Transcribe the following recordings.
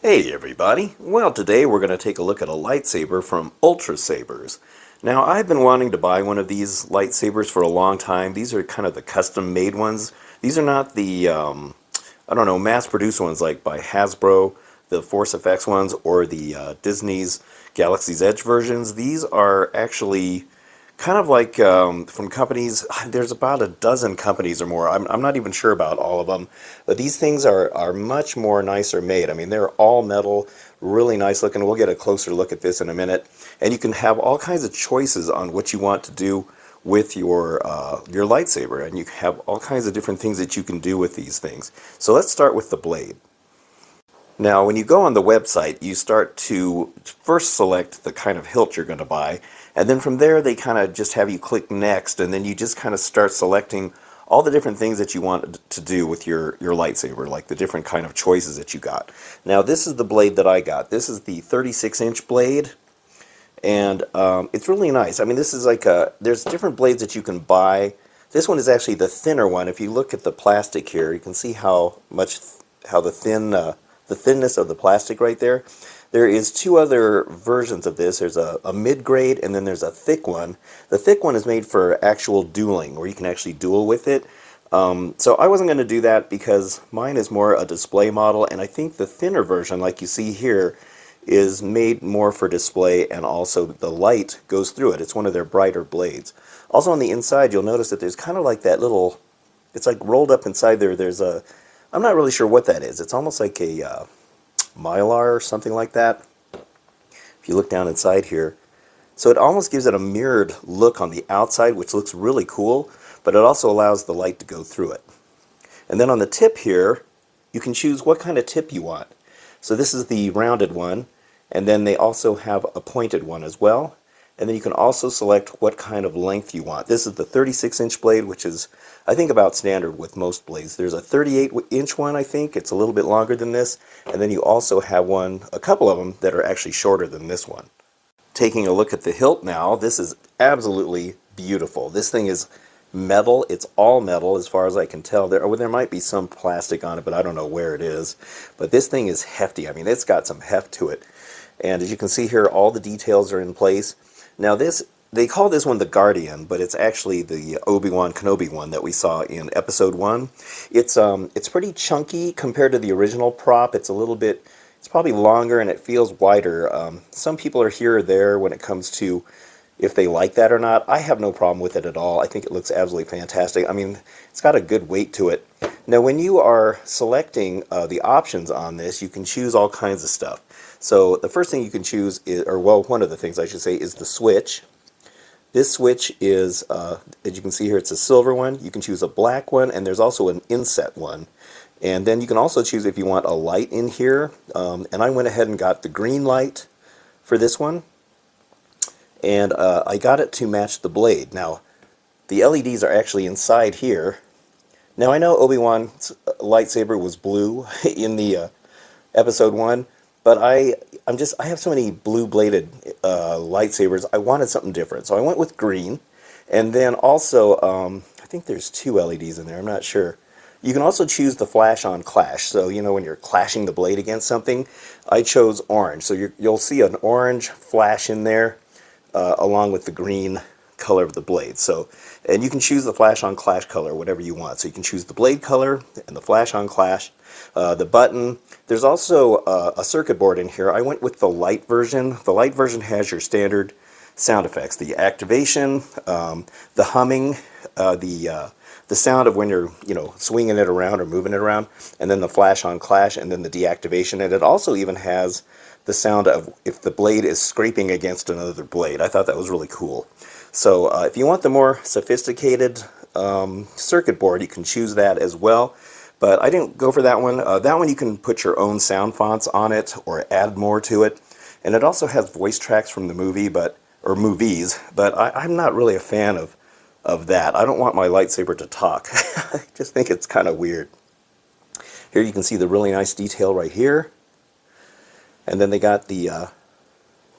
Hey everybody! Well, today we're going to take a look at a lightsaber from Ultrasabers. Now, I've been wanting to buy one of these lightsabers for a long time. These are kind of the custom-made ones. These are not the, I don't know, mass-produced ones like by Hasbro, the Force FX ones, or the Disney's Galaxy's Edge versions. These are actually kind of like from companies. There's about a dozen companies or more. I'm not even sure about all of them, but these things are much more nicer made. I mean, they're all metal, really nice looking. We'll get a closer look at this in a minute, and you can have all kinds of choices on what you want to do with your lightsaber, and you have all kinds of different things that you can do with these things. So let's start with the blade. Now, when you go on the website, you start to first select the kind of hilt you're going to buy, and then from there they kind of just have you click next, and then you just kind of start selecting all the different things that you want to do with your lightsaber, like the different kind of choices that you got. Now, this is the blade that I got. This is the 36-inch blade, and it's really nice. I mean, this is like there's different blades that you can buy. This one is actually the thinner one. If you look at the plastic here, you can see how the thinness of the plastic right there. There is two other versions of this. There's a mid-grade and then there's a thick one. The thick one is made for actual dueling, where you can actually duel with it. So I wasn't going to do that because mine is more a display model, and I think the thinner version, like you see here, is made more for display, and also the light goes through it. It's one of their brighter blades. Also on the inside, you'll notice that there's kind of like that little, it's like rolled up inside there. There's a, I'm not really sure what that is. It's almost like a mylar or something like that, if you look down inside here. So it almost gives it a mirrored look on the outside, which looks really cool, but it also allows the light to go through it. And then on the tip here, you can choose what kind of tip you want. So this is the rounded one, and then they also have a pointed one as well. And then you can also select what kind of length you want. This is the 36-inch blade, which is, I think, about standard with most blades. There's a 38-inch one, I think. It's a little bit longer than this. And then you also have one, a couple of them, that are actually shorter than this one. Taking a look at the hilt now, this is absolutely beautiful. This thing is metal. It's all metal as far as I can tell. There might be some plastic on it, but I don't know where it is. But this thing is hefty. I mean, it's got some heft to it. And as you can see here, all the details are in place. Now this, they call this one the Guardian, but it's actually the Obi-Wan Kenobi one that we saw in Episode 1. It's pretty chunky compared to the original prop. It's a little bit, it's probably longer and it feels wider. Some people are here or there when it comes to if they like that or not. I have no problem with it at all. I think it looks absolutely fantastic. I mean, it's got a good weight to it. Now, when you are selecting the options on this, you can choose all kinds of stuff. So the first thing you can choose is, or well, one of the things I should say, is the switch. This switch is, as you can see here, it's a silver one. You can choose a black one, and there's also an inset one. And then you can also choose if you want a light in here. And I went ahead and got the green light for this one. And I got it to match the blade. Now, the LEDs are actually inside here. Now, I know Obi-Wan's lightsaber was blue in the Episode 1, but I have so many blue-bladed lightsabers, I wanted something different. So I went with green, and then also, I think there's two LEDs in there, I'm not sure. You can also choose the flash on clash, so you know when you're clashing the blade against something. I chose orange, so you'll see an orange flash in there, along with the green color of the blade. So, and you can choose the flash on clash color, whatever you want. So you can choose the blade color and the flash on clash, the button. There's also a circuit board in here. I went with the light version. The light version has your standard sound effects: the activation, the humming, the sound of when you're swinging it around or moving it around, and then the flash on clash, and then the deactivation. And it also even has the sound of if the blade is scraping against another blade. I thought that was really cool. So if you want the more sophisticated circuit board, you can choose that as well. But I didn't go for that one. That one you can put your own sound fonts on it or add more to it. And it also has voice tracks from the movie, or movies, but I'm not really a fan of that. I don't want my lightsaber to talk. I just think it's kind of weird. Here you can see the really nice detail right here. And then they got the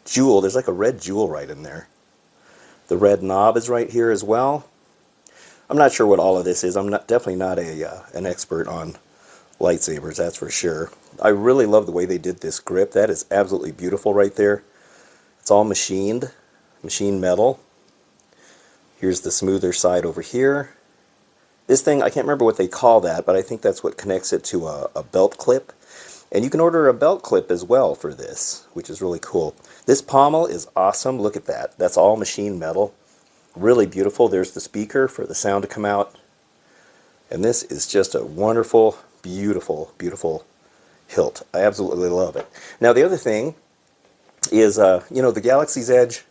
jewel. There's like a red jewel right in there. The red knob is right here as well. I'm not sure what all of this is. I'm definitely not an expert on lightsabers, that's for sure. I really love the way they did this grip. That is absolutely beautiful right there. It's all machined metal. Here's the smoother side over here. This thing, I can't remember what they call that, but I think that's what connects it to a belt clip. And you can order a belt clip as well for this, which is really cool. This pommel is awesome. Look at that. That's all machined metal. Really beautiful. There's the speaker for the sound to come out. And this is just a wonderful, beautiful, beautiful hilt. I absolutely love it. Now the other thing is, you know, the Galaxy's Edge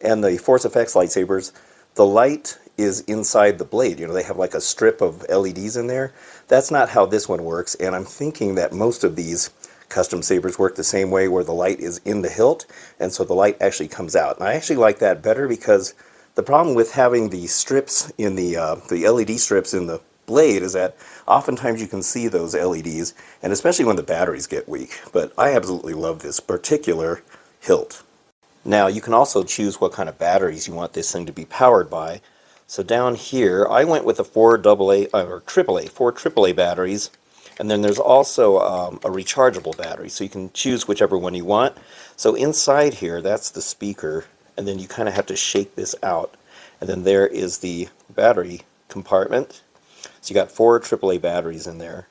and the Force FX lightsabers, the light is inside the blade. You know, they have like a strip of LEDs in there. That's not how this one works, and I'm thinking that most of these custom sabers work the same way, where the light is in the hilt, and so the light actually comes out. And I actually like that better, because the problem with having the strips in the LED strips in the blade is that oftentimes you can see those LEDs, and especially when the batteries get weak. But I absolutely love this particular hilt. Now you can also choose what kind of batteries you want this thing to be powered by. So down here I went with the 4 AAA batteries, and then there's also a rechargeable battery, so you can choose whichever one you want. So inside here, that's the speaker, and then you kind of have to shake this out, and then there is the battery compartment. So you got 4 AAA batteries in there,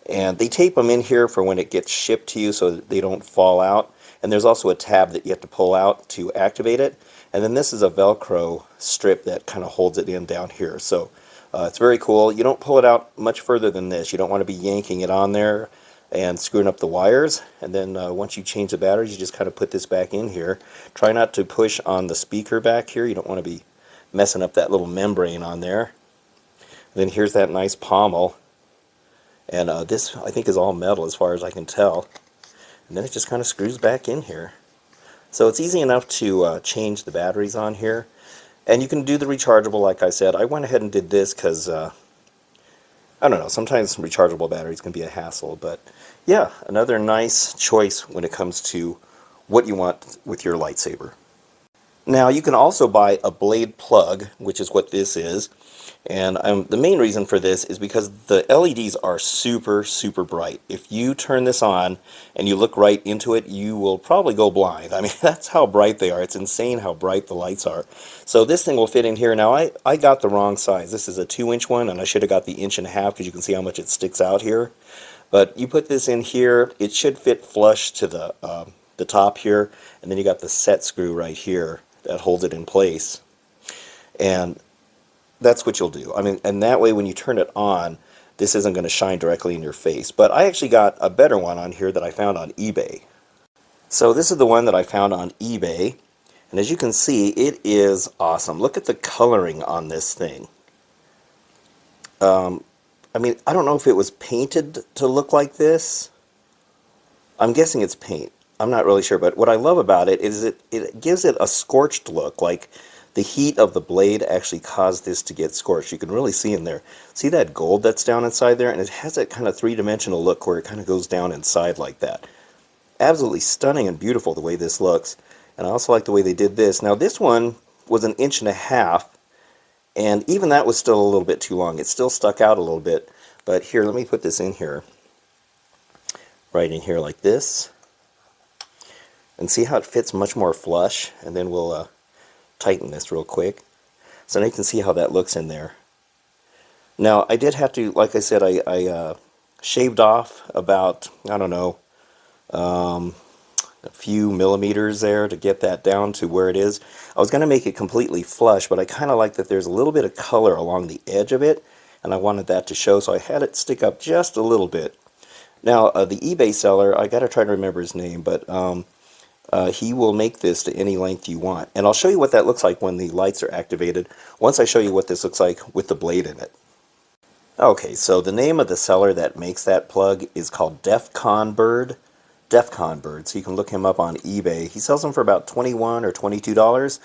and they tape them in here for when it gets shipped to you so that they don't fall out. And there's also a tab that you have to pull out to activate it. And then this is a Velcro strip that kind of holds it in down here. So it's very cool. You don't pull it out much further than this. You don't want to be yanking it on there and screwing up the wires. And then once you change the batteries, you just kind of put this back in here. Try not to push on the speaker back here. You don't want to be messing up that little membrane on there. And then here's that nice pommel. And this, I think, is all metal as far as I can tell. And then it just kind of screws back in here. So it's easy enough to change the batteries on here. And you can do the rechargeable, like I said. I went ahead and did this because, I don't know, sometimes rechargeable batteries can be a hassle. But yeah, another nice choice when it comes to what you want with your lightsaber. Now you can also buy a blade plug, which is what this is. And the main reason for this is because the LEDs are super, super bright. If you turn this on and you look right into it, you will probably go blind. I mean, that's how bright they are. It's insane how bright the lights are. So this thing will fit in here. Now, I got the wrong size. This is a 2-inch one, and I should have got the 1.5 inch, because you can see how much it sticks out here. But you put this in here, it should fit flush to the top here, and then you got the set screw right here that holds it in place. And that's what you'll do. I mean, and that way when you turn it on, this isn't going to shine directly in your face. But I actually got a better one on here that I found on eBay. So this is the one that I found on eBay, and as you can see, it is awesome. Look at the coloring on this thing. I mean, I don't know if it was painted to look like this. I'm guessing it's paint. I'm not really sure, but what I love about it is it gives it a scorched look, like the heat of the blade actually caused this to get scorched. You can really see in there. See that gold that's down inside there? And it has that kind of three-dimensional look where it kind of goes down inside like that. Absolutely stunning and beautiful the way this looks. And I also like the way they did this. Now this one was 1.5 inches, and even that was still a little bit too long. It still stuck out a little bit. But here, let me put this in here. Right in here like this. And see how it fits much more flush? And then we'll tighten this real quick. So now you can see how that looks in there. Now I did have to, like I said, I shaved off about, I don't know, a few millimeters there to get that down to where it is. I was going to make it completely flush, but I kind of like that there's a little bit of color along the edge of it, and I wanted that to show, so I had it stick up just a little bit. Now the eBay seller, I got to try to remember his name, but he will make this to any length you want. And I'll show you what that looks like when the lights are activated, once I show you what this looks like with the blade in it. Okay, so the name of the seller that makes that plug is called Defcon Bird. So you can look him up on eBay. He sells them for about $21 or $22,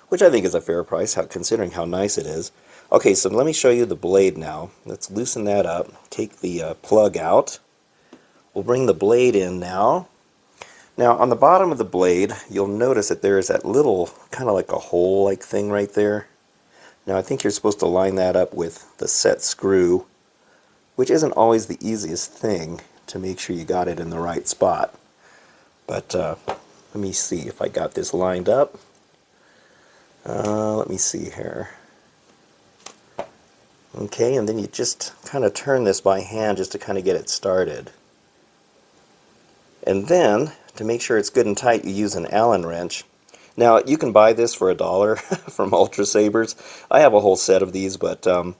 which I think is a fair price, considering how nice it is. Okay, so let me show you the blade now. Let's loosen that up. Take the plug out. We'll bring the blade in now. Now, on the bottom of the blade, you'll notice that there is that little, kind of like a hole-like thing right there. Now, I think you're supposed to line that up with the set screw, which isn't always the easiest thing to make sure you got it in the right spot. But let me see if I got this lined up. Let me see here. Okay, and then you just kind of turn this by hand just to kind of get it started. And then, to make sure it's good and tight, you use an Allen wrench. Now, you can buy this for $1 from Ultrasabers. I have a whole set of these, but I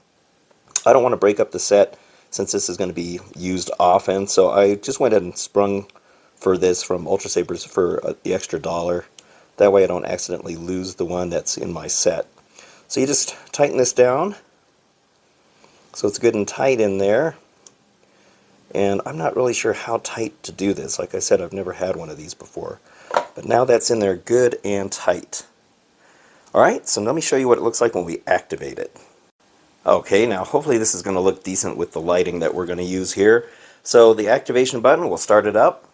don't want to break up the set since this is going to be used often. So I just went ahead and sprung for this from Ultrasabers for the extra $1. That way I don't accidentally lose the one that's in my set. So you just tighten this down so it's good and tight in there. And I'm not really sure how tight to do this. Like I said, I've never had one of these before. But now that's in there good and tight. Alright, so let me show you what it looks like when we activate it. Okay, now hopefully this is going to look decent with the lighting that we're going to use here. So the activation button, we'll start it up.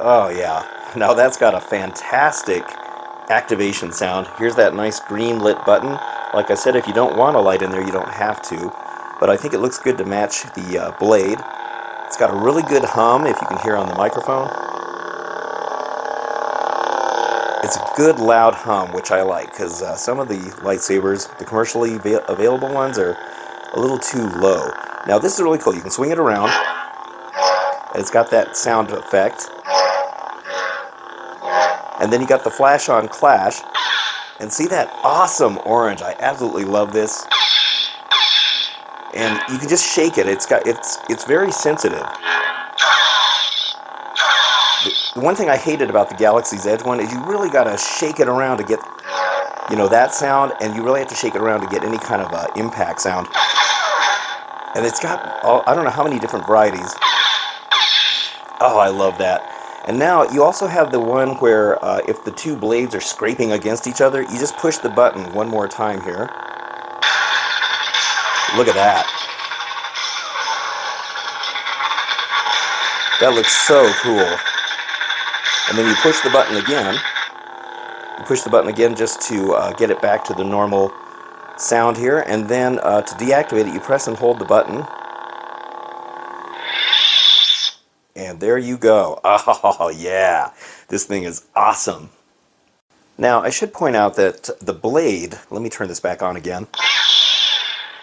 Oh yeah, now that's got a fantastic activation sound. Here's that nice green lit button. Like I said, if you don't want a light in there, you don't have to. But I think it looks good to match the blade. It's got a really good hum, if you can hear on the microphone. It's a good loud hum, which I like, because some of the lightsabers, the commercially available ones, are a little too low. Now this is really cool. You can swing it around, and it's got that sound effect. And then you got the flash on clash, and see that awesome orange. I absolutely love this. And you can just shake it. It's very sensitive. The one thing I hated about the Galaxy's Edge one is you really got to shake it around to get, you know, that sound, and you really have to shake it around to get any kind of impact sound. And it's got, I don't know how many different varieties. Oh, I love that. And now you also have the one where if the two blades are scraping against each other, you just push the button one more time here. Look at that. That looks so cool. And then you push the button again. You push the button again just to get it back to the normal sound here. And then to deactivate it, you press and hold the button. And there you go. Oh, yeah. This thing is awesome. Now, I should point out that the blade, let me turn this back on again.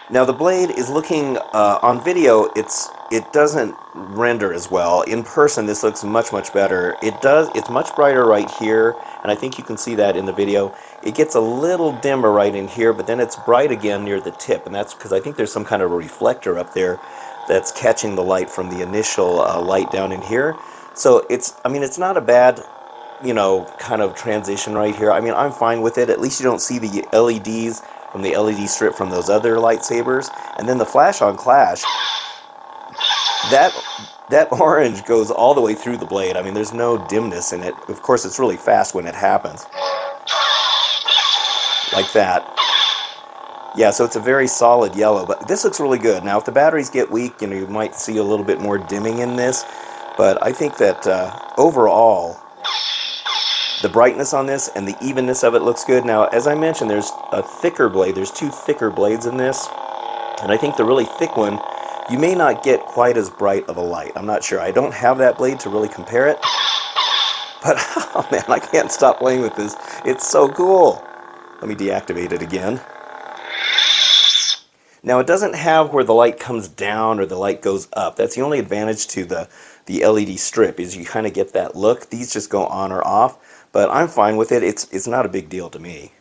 Now, the blade is looking, on video, it doesn't render as well. In person, this looks much, much better. It's much brighter right here, and I think you can see that in the video. It gets a little dimmer right in here, but then it's bright again near the tip, and that's because I think there's some kind of a reflector up there that's catching the light from the initial light down in here. So it's not a bad, you know, kind of transition right here. I mean, I'm fine with it. At least you don't see the LEDs from the LED strip from those other lightsabers. And then the flash on clash, that orange goes all the way through the blade. I mean, there's no dimness in it. Of course, it's really fast when it happens. Like that. Yeah, so it's a very solid yellow, but this looks really good. Now, if the batteries get weak, you know, you might see a little bit more dimming in this, but I think that overall, the brightness on this and the evenness of it looks good. Now, as I mentioned, there's a thicker blade. There's two thicker blades in this, and I think the really thick one, you may not get quite as bright of a light. I'm not sure. I don't have that blade to really compare it, but oh man, I can't stop playing with this. It's so cool. Let me deactivate it again. Now, it doesn't have where the light comes down or the light goes up. That's the only advantage to the LED strip, is you kind of get that look. These just go on or off, but I'm fine with it. It's not a big deal to me.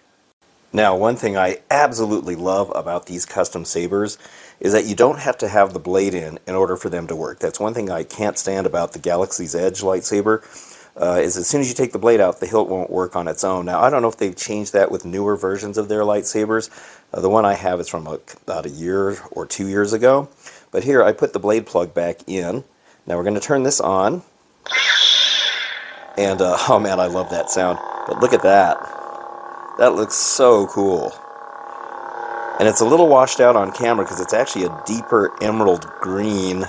Now, one thing I absolutely love about these custom sabers is that you don't have to have the blade in order for them to work. That's one thing I can't stand about the Galaxy's Edge lightsaber, is as soon as you take the blade out, the hilt won't work on its own. Now, I don't know if they've changed that with newer versions of their lightsabers. The one I have is from about a year or 2 years ago. But here, I put the blade plug back in. Now, we're going to turn this on. And, oh man, I love that sound. But look at that. That looks so cool. And it's a little washed out on camera because it's actually a deeper emerald green.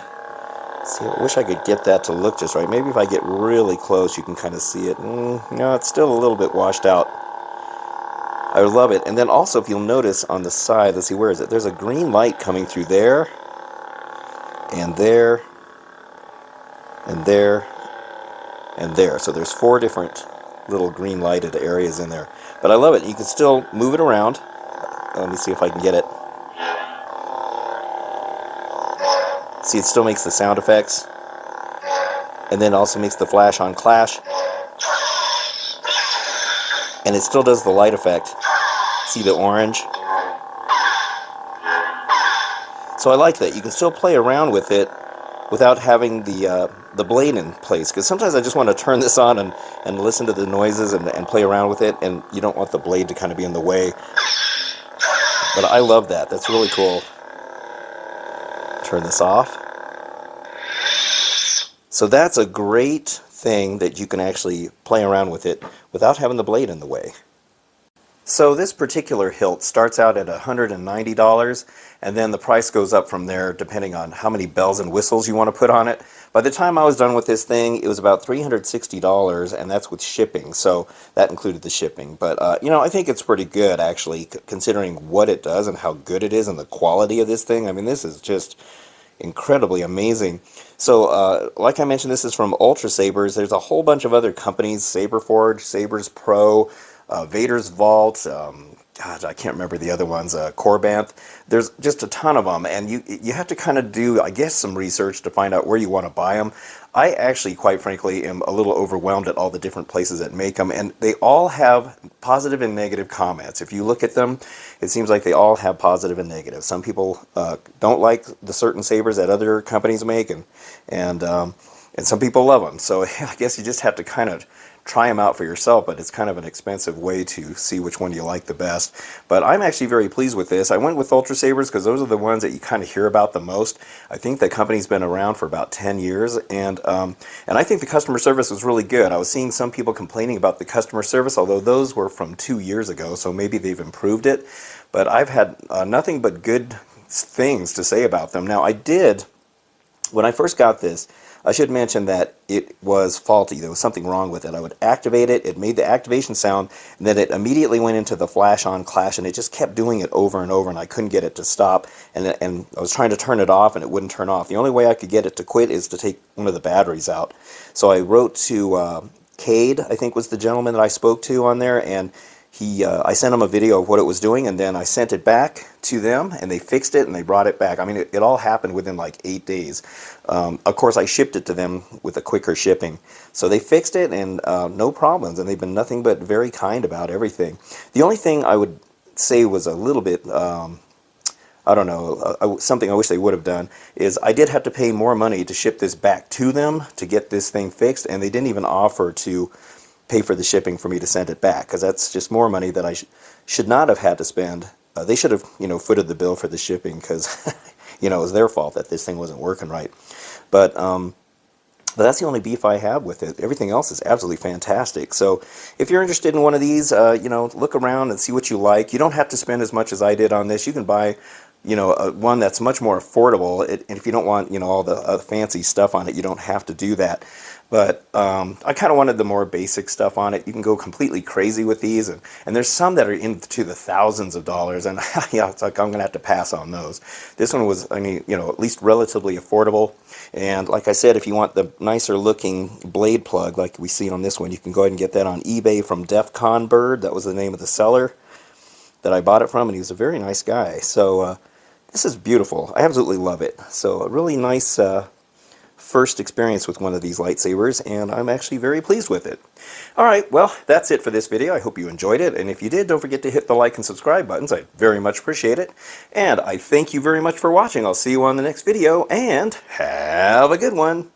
See, I wish I could get that to look just right. Maybe if I get really close, you can kind of see it. No, it's still a little bit washed out. I love it. And then also, if you'll notice on the side, let's see, where is it? There's a green light coming through there, and there, and there, and there. So there's 4 different little green lighted areas in there. But I love it. You can still move it around. Let me see if I can get it. See, it still makes the sound effects. And then also makes the flash on clash. And it still does the light effect. See the orange? So I like that. You can still play around with it without having the blade in place. Because sometimes I just want to turn this on and listen to the noises and play around with it, and you don't want the blade to kind of be in the way. But I love that. That's really cool. Turn this off. So that's a great thing that you can actually play around with it without having the blade in the way. So this particular hilt starts out at $190, and then the price goes up from there depending on how many bells and whistles you want to put on it. By the time I was done with this thing, it was about $360, and that's with shipping, so that included the shipping. But, you know, I think it's pretty good, actually, considering what it does and how good it is and the quality of this thing. I mean, this is just incredibly amazing. So, like I mentioned, this is from Ultrasabers. There's a whole bunch of other companies, Saberforge, Sabers Pro, Vader's Vault, God, I can't remember the other ones, Corbanth. There's just a ton of them, and you have to kind of do, I guess, some research to find out where you want to buy them. I actually, quite frankly, am a little overwhelmed at all the different places that make them, and they all have positive and negative comments. If you look at them, it seems like they all have positive and negative. Some people don't like the certain sabers that other companies make, and some people love them. So I guess you just have to kind of try them out for yourself, but it's kind of an expensive way to see which one you like the best. But I'm actually very pleased with this. I went with Ultrasabers because those are the ones that you kind of hear about the most. I think the company's been around for about 10 years, and I think the customer service was really good. I was seeing some people complaining about the customer service, although those were from 2 years ago, so maybe they've improved it. But I've had nothing but good things to say about them. Now, I did, when I first got this, I should mention that it was faulty. There was something wrong with it. I would activate it, it made the activation sound, and then it immediately went into the flash on clash, and it just kept doing it over and over, and I couldn't get it to stop, and I was trying to turn it off, and it wouldn't turn off. The only way I could get it to quit is to take one of the batteries out. So I wrote to Cade, I think was the gentleman that I spoke to on there, and I sent him a video of what it was doing, and then I sent it back to them, and they fixed it, and they brought it back. I mean, it all happened within like 8 days. Of course, I shipped it to them with a quicker shipping. So they fixed it, and no problems, and they've been nothing but very kind about everything. The only thing I would say was a little bit, I don't know, something I wish they would have done, is I did have to pay more money to ship this back to them to get this thing fixed, and they didn't even offer to pay for the shipping for me to send it back, because that's just more money that I should not have had to spend. They should have, footed the bill for the shipping, because, it was their fault that this thing wasn't working right. But that's the only beef I have with it. Everything else is absolutely fantastic. So if you're interested in one of these, look around and see what you like. You don't have to spend as much as I did on this. You can buy, one that's much more affordable. And if you don't want, all the fancy stuff on it, you don't have to do that. But I kind of wanted the more basic stuff on it. You can go completely crazy with these, and there's some that are into the thousands of dollars, and it's like I'm going to have to pass on those. This one was, at least relatively affordable. And like I said, if you want the nicer looking blade plug like we see on this one, you can go ahead and get that on eBay from Defcon Bird. That was the name of the seller that I bought it from, and he was a very nice guy. So this is beautiful. I absolutely love it. So a really nice first experience with one of these lightsabers, and I'm actually very pleased with it. Alright, well, that's it for this video. I hope you enjoyed it, and if you did, don't forget to hit the like and subscribe buttons. I very much appreciate it. And I thank you very much for watching. I'll see you on the next video, and have a good one.